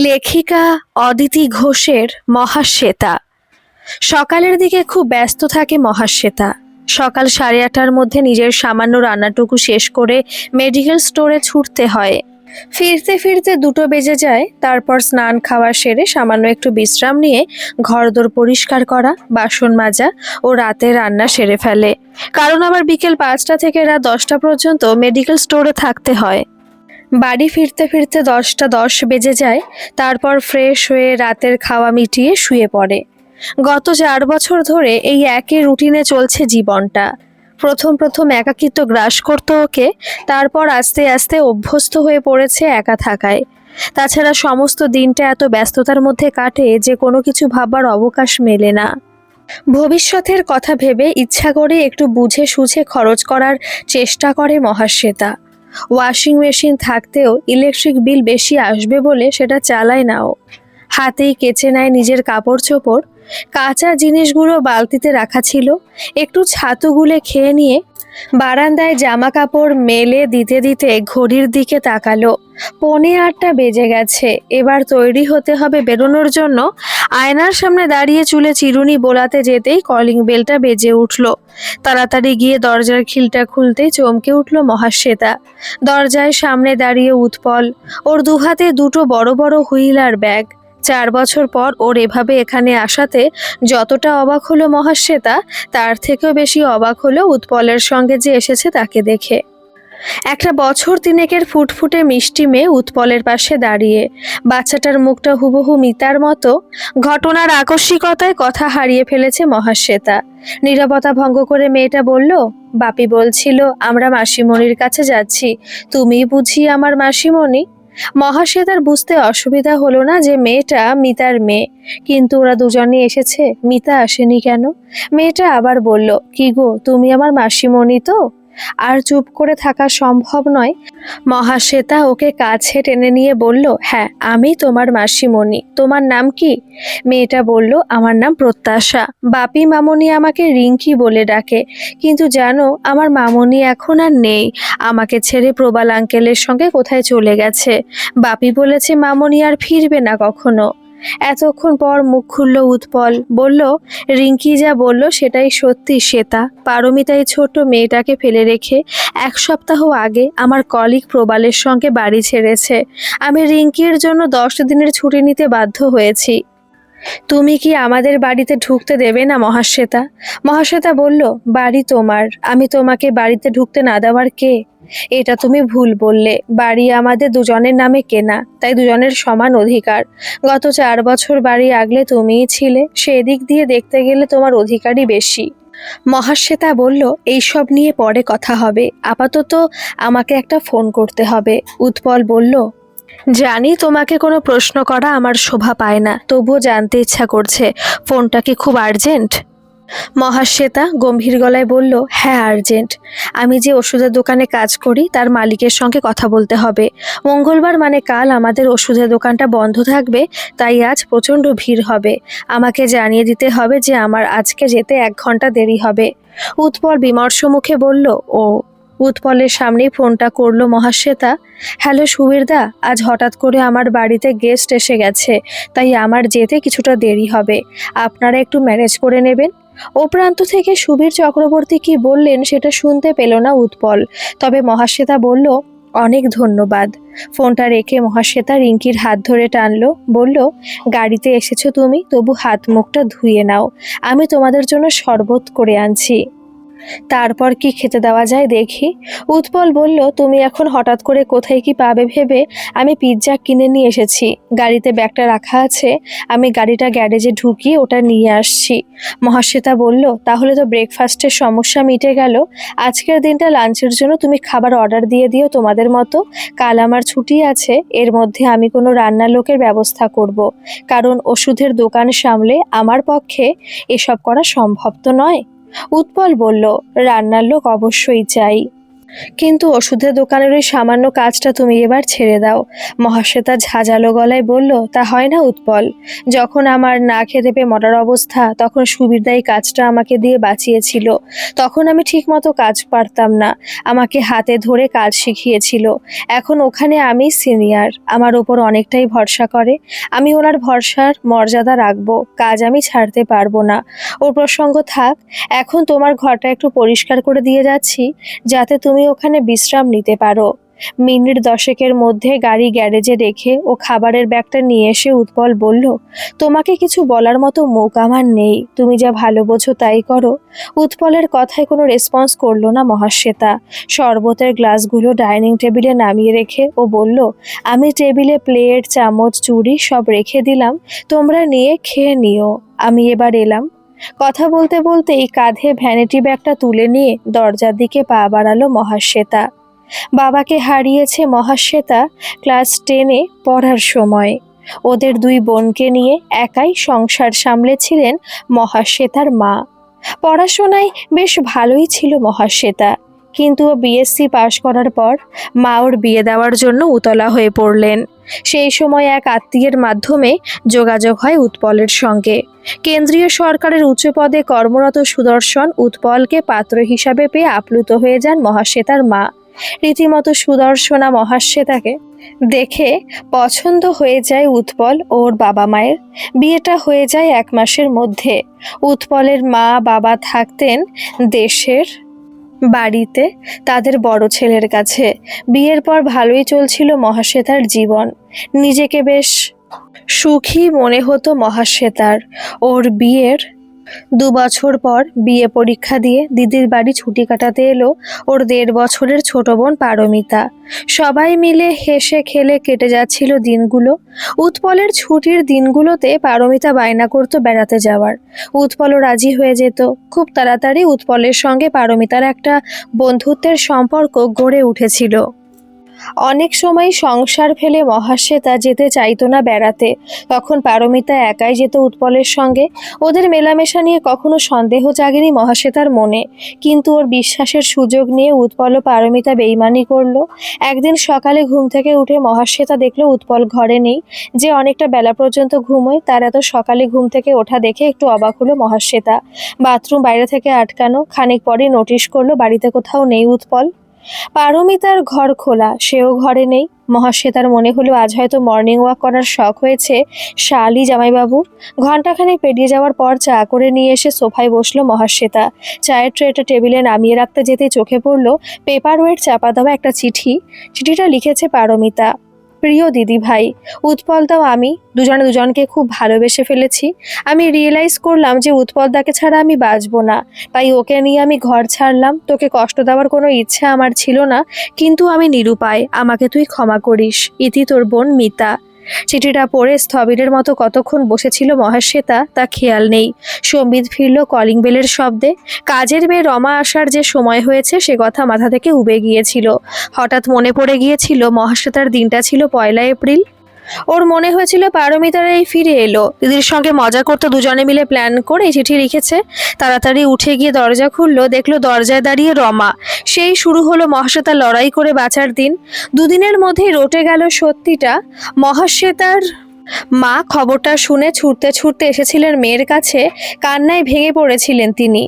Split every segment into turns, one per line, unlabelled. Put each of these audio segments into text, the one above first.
লেখিকা অদিতি ঘোষের মহাশ্বেতা। সকালের দিকে খুব ব্যস্ত থাকে মহাশ্বেতা। সকাল 8:30টার মধ্যে নিজের সামান্য রান্নাটুকু শেষ করে মেডিকেল স্টোরে ছুটতে হয়। ফিরতে ফিরতে 2টো বেজে যায়। তারপর স্নান খাওয়া সেরে সামান্য একটু বিশ্রাম নিয়ে ঘরদোর পরিষ্কার করা, বাসন মাজা ও রাতে রান্না সেরে ফেলে। কারণ আবার বিকেল 5টা থেকে রাত 10টা পর্যন্ত মেডিকেল স্টোরে থাকতে হয়। বাড়ি ফিরতে ফিরতে 10টা 10 বেজে যায়। তারপর ফ্রেশ হয়ে রাতের খাওয়া মিটিয়ে শুয়ে পড়ে। গত 4 বছর ধরে এই একই রুটিনে চলছে জীবনটা। প্রথম প্রথম একাকিত্ব গ্রাস করতো ওকে, তারপর আস্তে আস্তে অভ্যস্ত হয়ে পড়েছে একা থাকায়। তাছাড়া সমস্ত দিনটা এত ব্যস্ততার মধ্যে কাটে যে কোনো কিছু ভাবার অবকাশ মেলে না। ভবিষ্যতের কথা ভেবে ইচ্ছা করে একটু বুঝে সুঝে খরচ করার চেষ্টা করে মহাশ্বেতা। ওয়াশিং মেশিন থাকতেও ইলেকট্রিক বিল বেশি আসবে বলে সেটা চালায় না ও। হাতেই কেচে নেয় নিজের কাপড় চোপড়। কাঁচা জিনিসগুলো বালতিতে রাখা ছিল, একটু ছাতু গুলে খেয়ে নিয়ে বারান্দায় জামা কাপড় মেলে দিতে দিতে ঘড়ির দিকে তাকালো। 7:45 বেজে গেছে। এবার তৈরি হতে হবে বেরোনোর জন্য। আয়নার সামনে দাঁড়িয়ে চুলে চিরুনি বোলাতে যেতেই কলিং বেলটা বেজে উঠল। তাড়াতাড়ি গিয়ে দরজার খিলটা খুলতেই চমকে উঠল মহাশ্বেতা। দরজায় সামনে দাঁড়িয়ে উৎপল। ওর দুহাতে 2টো বড় বড় হুইলার ব্যাগ। 4 বছর পর ওর এভাবে এখানে আসাতে যতটা অবাক হলো মহাশ্বেতা, তার থেকেও বেশি অবাক হলো উৎপলের সঙ্গে যে এসেছে তাকে দেখে। একটা বছর তিনেকের ফুটফুটে মিষ্টি মেয়ে উৎপলের পাশে দাঁড়িয়ে। বাচ্চাটার মুখটা হুবহু মিতার মতো। ঘটনার আকস্মিকতায় কথা হারিয়ে ফেলেছে মহাশ্বেতা। নীরবতা ভঙ্গ করে মেয়েটা বলল, বাপি বলছিল আমরা মাসিমণির কাছে যাচ্ছি, তুমি বুঝি আমার মাসিমণি? মহাশ্বেতার বুঝতে অসুবিধা হলো না যে মেয়েটা মিতার মেয়ে, কিন্তু ওরা দুজনেই এসেছে, মিতা আসেনি কেন? মেয়েটা আবার বলল, কি গো তুমি আমার মাসিমণি তো? আর চুপ করে থাকা সম্ভব নয়। মহাশ্বেতা ওকে কাছে টেনে নিয়ে বলল, হ্যাঁ আমি তোমার মাসিমণি। তোমার নাম কি? মেয়েটা বলল, আমার নাম প্রত্যাশা। বাপি মামনি আমাকে রিঙ্কি বলে ডাকে, কিন্তু জানো আমার মামনি এখন আর নেই। আমাকে ছেড়ে প্রবাল আঙ্কেলের সঙ্গে কোথায় চলে গেছে। বাপি বলেছে মামনি আর ফিরবে না কখনো। এতক্ষণ পর মুখ খুলল উৎপল, বলল, রিঙ্কি যা বলল সেটাই সত্যি শ্বেতা। পারমিতাই ছোট মেয়েটাকে ফেলে রেখে 1 সপ্তাহ আগে আমার কলিগ প্রবালের সঙ্গে বাড়ি ছেড়েছে। আমি রিঙ্কির জন্য 10 দিনের ছুটি নিতে বাধ্য হয়েছি। তুমি কি আমাদের বাড়িতে ঢুকতে দেবে না মহাশ্বেতা? মহাশ্বেতা বলল, বাড়ি তোমার, আমি তোমাকে বাড়িতে ঢুকতে না দেওয়ার কে? এটা তুমি ভুল বললে। বাড়ি আমাদের দুজনের নামে কেনা, তাই দুজনের সমান অধিকার। গত 4 বছর বাড়ি আগলে তুমিই ছিলে, সেদিক দিয়ে দেখতে গেলে তোমার অধিকারই বেশি। মহাশ্বেতা বলল, এইসব নিয়ে পরে কথা হবে, আপাতত আমাকে একটা ফোন করতে হবে। উৎপল বলল, জানি তোমাকে কোনো প্রশ্ন করা আমার শোভা পায় না, তবুও জানতে ইচ্ছা করছে, ফোনটা কি খুব আর্জেন্ট? মহাশ্বেতা গম্ভীর গলায় বলল, হ্যাঁ আর্জেন্ট। আমি যে ওষুধের দোকানে কাজ করি তার মালিকের সঙ্গে কথা বলতে হবে। মঙ্গলবার মানে কাল আমাদের ওষুধের দোকানটা বন্ধ থাকবে, তাই আজ প্রচণ্ড ভিড় হবে। আমাকে জানিয়ে দিতে হবে যে আমার আজকে যেতে 1 ঘন্টা দেরি হবে। উৎপল বিমর্ষ মুখে বলল, ও। উৎপলের সামনেই ফোনটা করলো মহাশ্বেতা। হ্যালো সুবীরদা, আজ হঠাৎ করে আমার বাড়িতে গেস্ট এসে গেছে, তাই আমার যেতে কিছুটা দেরি হবে। আপনারা একটু ম্যানেজ করে নেবেন। ও প্রান্ত থেকে সুবীর চক্রবর্তী কি বললেন সেটা শুনতে পেল না উৎপল, তবে মহাশ্বেতা বলল, অনেক ধন্যবাদ। ফোনটা রেখে মহাশ্বেতা রিঙ্কির হাত ধরে টানলো, বলল, গাড়িতে এসেছো তুমি, তবু হাত মুখটা ধুয়ে নাও, আমি তোমাদের জন্য শরবত করে আনছি। তারপর কি খেতে দেওয়া যায় দেখি। উৎপল বলল, তুমি এখন হঠাৎ করে কোথায় কি পাবে ভেবে আমি পিৎজা কিনে নিয়ে এসেছি। গাড়িতে ব্যাগটা রাখা আছে, আমি গাড়িটা গ্যারেজে ঢুকিয়ে ওটা নিয়ে আসছি। মহাশ্বেতা বলল, তাহলে তো ব্রেকফাস্টের সমস্যা মিটে গেল। আজকের দিনটা লাঞ্চের জন্য তুমি খাবার অর্ডার দিয়ে দিও তোমাদের মতো। কাল আমার ছুটি আছে, এর মধ্যে আমি কোনো রান্নার লোকের ব্যবস্থা করব, কারণ ওষুধের দোকান সামলে আমার পক্ষে এসব করা সম্ভব তো নয়। উৎপল বলল, রান্নার লোক অবশ্যই চাই। কিন্তু ওষুধের দোকানের ওই সামান্য কাজটা তুমি এবার ছেড়ে দাও। মহাশ্বেতা ঝাঁঝালো গলায় বলল, তা হয় না উৎপল। যখন আমার না খেতে পেয়ে মরার অবস্থা, তখন সুবিরদাই কাজটা আমাকে দিয়ে বাঁচিয়েছিল। তখন আমি ঠিকমতো কাজ পারতাম না, আমাকে হাতে ধরে কাজ শিখিয়েছিল। এখন ওখানে আমি সিনিয়র, আমার ওপর অনেকটাই ভরসা করে। আমি ওনার ভরসার মর্যাদা রাখবো, কাজ আমি ছাড়তে পারবো না। ওর প্রসঙ্গ থাক, এখন তোমার ঘরটা একটু পরিষ্কার করে দিয়ে যাচ্ছি, যাতে তুমি ওখানে বিশ্রাম নিতে পারো। মিনিট 10 মধ্যে গাড়ি গ্যারেজে রেখে ও খাবারের ব্যাগটা নিয়ে এসে উৎপল বলল, তোমাকে কিছু বলার মতো মুখ আমার নেই, তুমি যা ভালো বোঝো তাই করো। উৎপলের কথায় কোনো রেসপন্স করলো না মহাশ্বেতা। শরবতের গ্লাসগুলো ডাইনিং টেবিলে নামিয়ে রেখে ও বলল, আমি টেবিলে প্লেট, চামচ, চুড়ি সব রেখে দিলাম, তোমরা নিয়ে খেয়ে নিও, আমি এবার এলাম। কথা বলতে বলতেই কাঁধে ভ্যানিটি ব্যাগটা তুলে নিয়ে দরজার দিকে পা বাড়ালো মহাশ্বেতা। বাবাকে হারিয়েছে মহাশ্বেতা ক্লাস 10-এ পড়ার সময়। ওদের 2 বোনকে নিয়ে একাই সংসার সামলেছিলেন মহাশ্বেতার মা। পড়াশোনায় বেশ ভালোই ছিল মহাশ্বেতা, কিন্তু ও বিএসসি পাশ করার পর মা ওর বিয়ে দেওয়ার জন্য উতলা হয়ে পড়লেন। সেই সময় এক আত্মীয়ের মাধ্যমে যোগাযোগ হয় উৎপলের সঙ্গে। কেন্দ্রীয় সরকারের উচ্চ পদে কর্মরত সুদর্শন উৎপলকে পাত্র হিসাবে পেয়ে আপ্লুত হয়ে যান মহাশ্বেতার মা। রীতিমতো সুদর্শনা মহাশ্বেতাকে দেখে পছন্দ হয়ে যায় উৎপল ও ওর বাবা মায়ের। বিয়েটা হয়ে যায় 1 মাসের মধ্যে। উৎপলের মা বাবা থাকতেন দেশের বাড়িতে তাদের বড় ছেলের কাছে। বিয়ের পর ভালোই চলছিল মহাশ্বেতার জীবন, নিজেকে বেশ সুখী মনে হতো মহাশ্বেতার। ওর বিয়ের 2 বছর পর বিয়ে পরীক্ষা দিয়ে দিদির বাড়ি ছুটি কাটাতে এলো ওর 1.5 বছরের ছোট বোন পারমিতা। সবাই মিলে হেসে খেলে কেটে যাচ্ছিল দিনগুলো। উৎপলের ছুটির দিনগুলোতে পারমিতা বায়না করতো বেড়াতে যাওয়ার। উৎপলও রাজি হয়ে যেত। খুব তাড়াতাড়ি উৎপলের সঙ্গে পারমিতার একটা বন্ধুত্বের সম্পর্ক গড়ে উঠেছিল। অনেক সময় সংসার ফেলে মহাশ্বেতা যেতে চাইতো না বেড়াতে, তখন পারমিতা একাই যেত উৎপলের সঙ্গে। ওদের মেলামেশা নিয়ে কখনো সন্দেহ জাগেনি মহাশ্বেতার মনে, কিন্তু ওর বিশ্বাসের সুযোগ নিয়ে উৎপল ও পারমিতা বেইমানি করলো। একদিন সকালে ঘুম থেকে উঠে মহাশ্বেতা দেখলো উৎপল ঘরে নেই। যে অনেকটা বেলা পর্যন্ত ঘুমোয়, তার এত সকালে ঘুম থেকে ওঠা দেখে একটু অবাক হলো মহাশ্বেতা। বাথরুম বাইরে থেকে আটকানো। খানিক পরেই নোটিশ করলো বাড়িতে কোথাও নেই উৎপল। পারমিতার ঘর খোলা, সেও ঘরে নেই। মহাশ্বেতার মনে হলো আজ হয়তো মর্নিং ওয়াক করার শখ হয়েছে শালি জামাইবাবুর। ঘণ্টাখানেক পেরিয়ে যাওয়ার পর চা করে নিয়ে এসে সোফায় বসলো মহাশ্বেতা। চায়ের ট্রেটা টেবিলে নামিয়ে রাখতে যেতেই চোখে পড়লো পেপার ওয়েট চাপা দেওয়া একটা চিঠি। চিঠিটা লিখেছে পারমিতা, প্রিয় দিদি ভাই, উৎপলদাও আমি দুজনে দুজনকে খুব ভালোবেসে ফেলেছি। আমি রিয়েলাইজ করলাম যে উৎপলদাকে ছাড়া আমি বাঁচবো না, তাই ওকে নিয়ে আমি ঘর ছাড়লাম। তোকে কষ্ট দেওয়ার কোনো ইচ্ছা আমার ছিল না, কিন্তু আমি নিরুপায়, আমাকে তুই ক্ষমা করিস। ইতি তোর বোন মিতা। চিঠিটা পড়ে স্থবিরের মতো কতক্ষণ বসেছিল মহাশ্বেতা তা খেয়াল নেই। সম্বিত ফিরল কলিং বেলের শব্দে। কাজের মেয়ে রমা আসার যে সময় হয়েছে সে কথা মাথা থেকে উবে গিয়েছিল। হঠাৎ মনে পড়ে গিয়েছিল মহাশ্বেতার দিনটা ছিল 1 এপ্রিল। ওর মনে হয়েছিল পারমিতার এই ফিরে এলো, দিদির সঙ্গে মজা করতে দুজনে মিলে প্ল্যান করে চিঠি লিখেছে। তাড়াতাড়ি উঠে গিয়ে দরজা খুললো, দেখলো দরজায় দাঁড়িয়ে রমা। সেই শুরু হলো মহাশ্বেতার লড়াই করে বাঁচার দিন। 2 দিনের মধ্যেই রটে গেল সত্যিটা। মহাশ্বেতার মা খবরটা শুনে ছুটতে ছুটতে এসেছিলেন মেয়ের কাছে। কান্নায় ভেঙে পড়েছিলেন তিনি,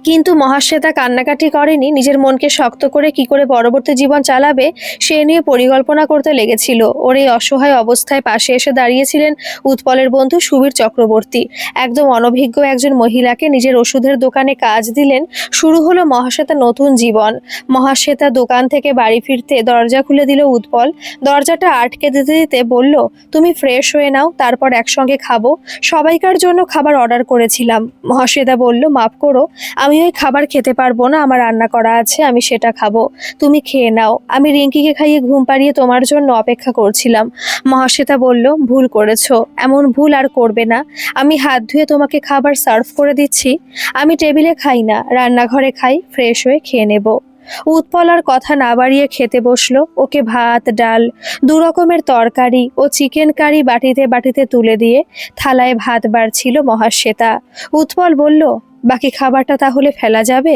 কিন্তু মহাশ্বেতা কান্নাকাটি করেনি। নিজের মনকে শক্ত করে কি করে পরবর্তী জীবন চালাবে সে নিয়ে পরিকল্পনা করতে লেগেছিল। ওর এই অসহায় অবস্থায় পাশে এসে দাঁড়িয়েছিলেন উৎপলের বন্ধু সুবীর চক্রবর্তী। একদম অনভিজ্ঞ একজন মহিলাকে নিজের ওষুধের দোকানে কাজ দিলেন। শুরু হলো মহাশ্বেতার নতুন জীবন। মহাশ্বেতা দোকান থেকে বাড়ি ফিরতে দরজা খুলে দিল উৎপল। দরজাটা আটকে দিতে দিতে বলল, তুমি ফ্রেশ হয়ে নাও, তারপর একসঙ্গে খাবো। সবাইকার জন্য খাবার অর্ডার করেছিলাম। মহাশ্বেতা বলল, মাফ করো, আমি ওই খাবার খেতে পারবো না, আমার রান্না করা আছে, আমি সেটা খাবো। তুমি খেয়ে নাও, আমি রিঙ্কিকে খাইয়ে ঘুম পাড়িয়ে তোমার জন্য অপেক্ষা করছিলাম। মহাশ্বেতা বলল, ভুল করেছো, এমন ভুল আর করবে না। আমি হাত ধুয়ে তোমাকে খাবার সার্ভ করে দিচ্ছি। আমি টেবিলে খাই না, রান্নাঘরে খাই, ফ্রেশ হয়ে খেয়ে নেব। উৎপল আর কথা না বাড়িয়ে খেতে বসলো। ওকে ভাত, ডাল, 2 রকমের তরকারি ও চিকেন কারি বাটিতে বাটিতে তুলে দিয়ে থালায় ভাত বাড়ছিল মহাশ্বেতা। উৎপল বলল, বাকি খাবারটা তাহলে ফেলা যাবে?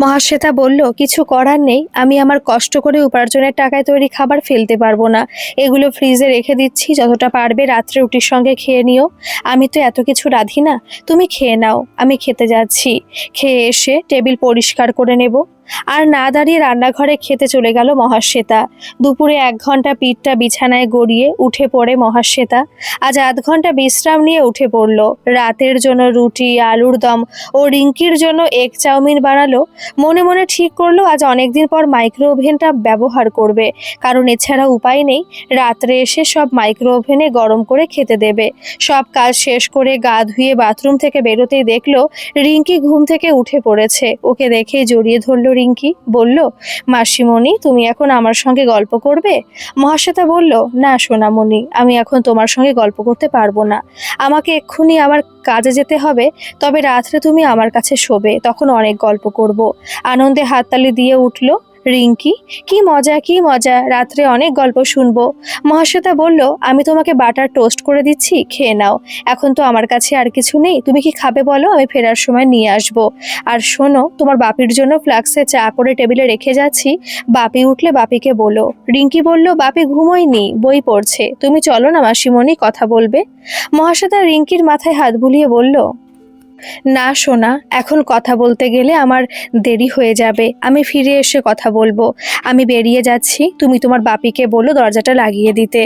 মহাশ্বেতা বলল, কিছু করার নেই, আমি আমার কষ্ট করে উপার্জনের টাকায় তৈরি খাবার ফেলতে পারবো না। এগুলো ফ্রিজে রেখে দিচ্ছি, যতটা পারবে রাত্রে রুটির সঙ্গে খেয়ে নিও। আমি তো এত কিছু রাঁধি না, তুমি খেয়ে নাও, আমি খেতে যাচ্ছি। খেয়ে এসে টেবিল পরিষ্কার করে নেব। আর না দাঁড়িয়ে রান্নাঘরে খেতে চলে গেল মহাশ্বেতা। দুপুরে 1 ঘন্টা পিঠটা বিছানায় গড়িয়ে উঠে পড়ে মহাশ্বেতা। আজ 0.5 ঘন্টা বিশ্রাম নিয়ে উঠে পড়ল। রাতের জন্য রুটি, আলুর দম ও রিঙ্কির জন্য এগ চাউমিন বানালো। মনে মনে ঠিক করলো আজ অনেকদিন পর মাইক্রো ওভেনটা ব্যবহার করবে, কারণ এছাড়া উপায় নেই। রাত্রে এসে সব মাইক্রো ওভেনে গরম করে খেতে দেবে। সব কাজ শেষ করে গা ধুয়ে বাথরুম থেকে বেরোতেই দেখলো রিঙ্কি ঘুম থেকে উঠে পড়েছে। ওকে দেখেই জড়িয়ে ধরলো রিঙ্কি, বলল, মাসিমণি, তুমি এখন আমার সঙ্গে গল্প করবে? মহাশ্বেতা বলল, না সোনামণি, আমি এখন তোমার সঙ্গে গল্প করতে পারবো না। আমাকে এক্ষুনি আবার কাজে যেতে হবে। তবে রাত্রে তুমি আমার কাছে শোবে, তখন অনেক গল্প করব। আনন্দে হাততালি দিয়ে উঠল রিঙ্কি। কি মজা, কি মজা, রাত্রে অনেক গল্প শুনবো। মহাশ্বেতা বলল, আমি তোমাকে বাটার টোস্ট করে দিচ্ছি, খেয়ে নাও। এখন তো আমার কাছে আর কিছু নেই, তুমি কি খাবে বলো, আমি ফেরার সময় নিয়ে আসবো। আর শোনো, তোমার বাপির জন্য ফ্লাক্সে চা করে টেবিলে রেখে যাচ্ছি, বাপি উঠলে বাপিকে বলো। রিঙ্কি বলল, বাপি ঘুমোয়নি, বই পড়ছে, তুমি চলো না মাসিমণি, কথা বলবে। মহাশ্বেতা রিঙ্কির মাথায় হাত বুলিয়ে বলল, না সোনা, এখন কথা বলতে গেলে আমার দেরি হয়ে যাবে, আমি ফিরে এসে কথা বলবো। আমি বেরিয়ে যাচ্ছি, তুমি তোমার বাপিকে বলো দরজাটা লাগিয়ে দিতে।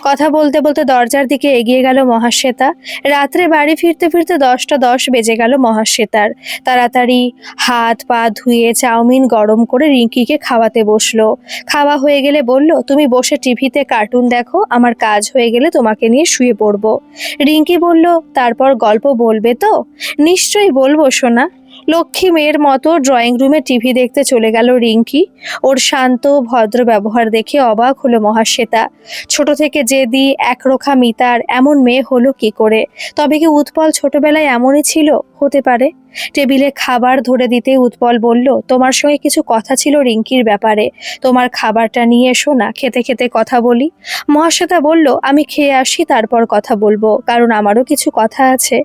কথা বলতে বলতে দরজার দিকে এগিয়ে গেল মহাশ্বেতা। রাত্রে বাড়ি ফিরতে ফিরতে 10টা 10 বেজে গেল মহাশ্বেতার। তাড়াতাড়ি হাত পা ধুয়ে চাউমিন গরম করে রিঙ্কিকে খাওয়াতে বসলো। খাওয়া হয়ে গেলে বলল, তুমি বসে টিভিতে কার্টুন দেখো, আমার কাজ হয়ে গেলে তোমাকে নিয়ে শুয়ে পড়বো। রিঙ্কি বলল, তারপর গল্প বলবে তো? নিশ্চয়ই বলবো সোনা। লক্ষ্মী মেয়ের মতো ড্রয়িং রুমে টিভি দেখতে চলে গেল রিঙ্কি। ওর শান্ত ভদ্র ব্যবহার দেখে অবাক হলো মহাশ্বেতা। ছোট থেকে জেদি একরোখা মিতার এমন মেয়ে হলো কি করে? তবে কি উৎপল ছোটবেলায় এমনই ছিল? হতে পারে। টেবিলে খাবার ধরে দিতেই উৎপল বলল, তোমার সঙ্গে কিছু কথা ছিল রিঙ্কির ব্যাপারে। তোমার খাবারটা নিয়ে এসো না, খেতে খেতে কথা বলি। মহাশ্বেতা বলল, আমি খেয়ে আসি, তারপর কথা বলবো, কারণ আমারও কিছু কথা আছে।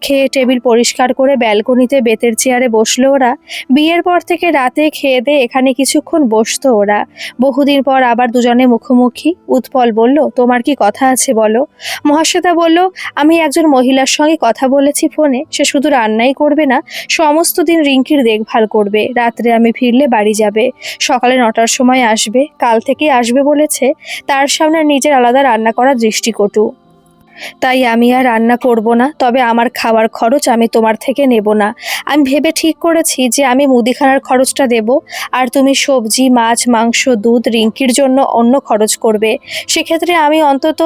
খেয়ে টেবিল পরিষ্কার করে ব্যালকনিতে বেতের চেয়ারে বসলো ওরা। বিয়ের পর থেকে রাতে খেয়ে দিয়ে এখানে কিছুক্ষণ বসতো ওরা। বহুদিন পর আবার দুজনে মুখোমুখি। উৎপল বলল, তোমার কি কথা আছে বলো। মহাশ্বেতা বলল, আমি একজন মহিলার সঙ্গে কথা বলেছি ফোনে, সে শুধু রান্নাই করবে না, সমস্ত দিন রিঙ্কির দেখভাল করবে। রাত্রে আমি ফিরলে বাড়ি যাবে, সকালে 9টার সময় আসবে, কাল থেকেই আসবে বলেছে। তার সামনে নিজের আলাদা রান্না করার দৃষ্টিকটু, তাই আমি আর রান্না করব না। তবে আমার খাওয়ার খরচ আমি তোমার থেকে নেব না। আমি ভেবে ঠিক করেছি যে আমি মুদিখানার খরচটা দেব, আর তুমি সবজি, মাছ, মাংস, দুধ রিঙ্কির জন্য অন্য খরচ করবে। সেক্ষেত্রে আমি অন্তত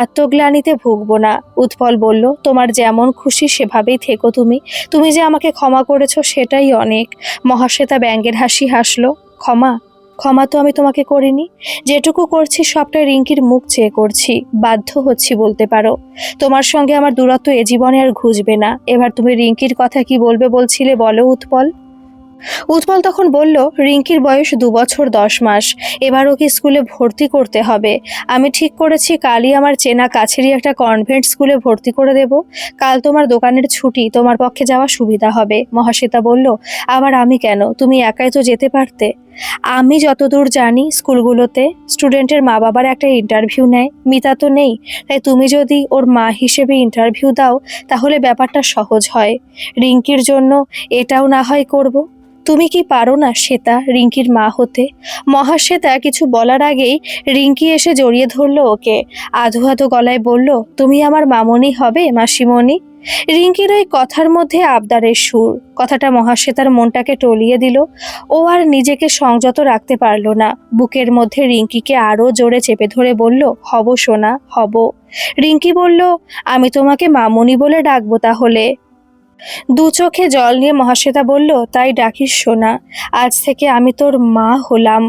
আত্মগ্লানিতে ভুগব না। উৎপল বলল, তোমার যেমন খুশি সেভাবেই থেকো তুমি। তুমি যে আমাকে ক্ষমা করেছো সেটাই অনেক। মহাশ্বেতা ব্যঙ্গের হাসি হাসলো। ক্ষমা? ক্ষমা তো আমি তোমাকে করিনি। যেটুকু করছি সবটাই রিঙ্কির মুখ চেয়ে করছি, বাধ্য হচ্ছি বলতে পারো। তোমার সঙ্গে আমার দূরত্ব এ জীবনে আর ঘুচবে না। এবার তুমি রিঙ্কির কথা কি বলবে বলছিলে, বলো উৎপল। উৎপল তখন বলল, রিঙ্কির বয়স 2 বছর 10 মাস, এবার ওকে স্কুলে ভর্তি করতে হবে। আমি ঠিক করেছি কালই আমার চেনা কাছেরই একটা কনভেন্ট স্কুলে ভর্তি করে দেব। কাল তোমার দোকানের ছুটি, তোমার পক্ষে যাওয়া সুবিধা হবে। মহাশ্বেতা বলল, আবার আমি কেন? তুমি একাই তো যেতে পারতে। আমি যতদূর জানি স্কুলগুলোতে স্টুডেন্টের মা বাবার একটা ইন্টারভিউ নেয়, মিতা তো নেই, তাই তুমি যদি ওর মা হিসেবে ইন্টারভিউ দাও তাহলে ব্যাপারটা সহজ হয়। রিঙ্কির জন্য এটাও না হয় করব। তুমি কি পারো না শ্বেতা রিঙ্কির মা হতে? মহাশ্বেতা কিছু বলার আগেই রিঙ্কি এসে জড়িয়ে ধরলো ওকে। আধো আধো গলায় বলল, তুমি আমার মামনি হবে মাসিমণি। রিঙ্কির ওই কথার মধ্যে আবদারের সুর। কথাটা মহাশ্বেতার মনটাকে টলিয়ে দিল। ও আর নিজেকে সংযত রাখতে পারল না। বুকের মধ্যে রিঙ্কিকে আরো জোরে চেপে ধরে বলল, হব সোনা, হব। রিঙ্কি বলল, আমি তোমাকে মামনি বলে ডাকবো তাহলে। দু চোখে জল নিয়ে মহাশ্বেতা বলল, তাই ডাকিস সোনা, আজ থেকে আমি তোর মা হলাম।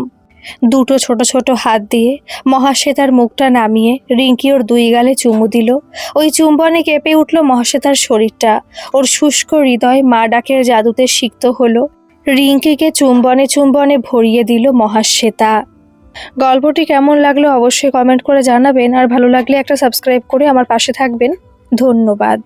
দুটো ছোট ছোট হাত দিয়ে মহাশ্বেতার মুখটা নামিয়ে রিঙ্কি ওর 2 গালে চুমু দিল। ওই চুম্বনে কেঁপে উঠল মহাশ্বেতার শরীরটা। ওর শুষ্ক হৃদয় মা ডাকের জাদুতে সিক্ত হলো। রিঙ্কিকে চুম্বনে চুম্বনে ভরিয়ে দিল মহাশ্বেতা। গল্পটি কেমন লাগলো অবশ্যই কমেন্ট করে জানাবেন, আর ভালো লাগলে একটা সাবস্ক্রাইব করে আমার পাশে থাকবেন। ধন্যবাদ।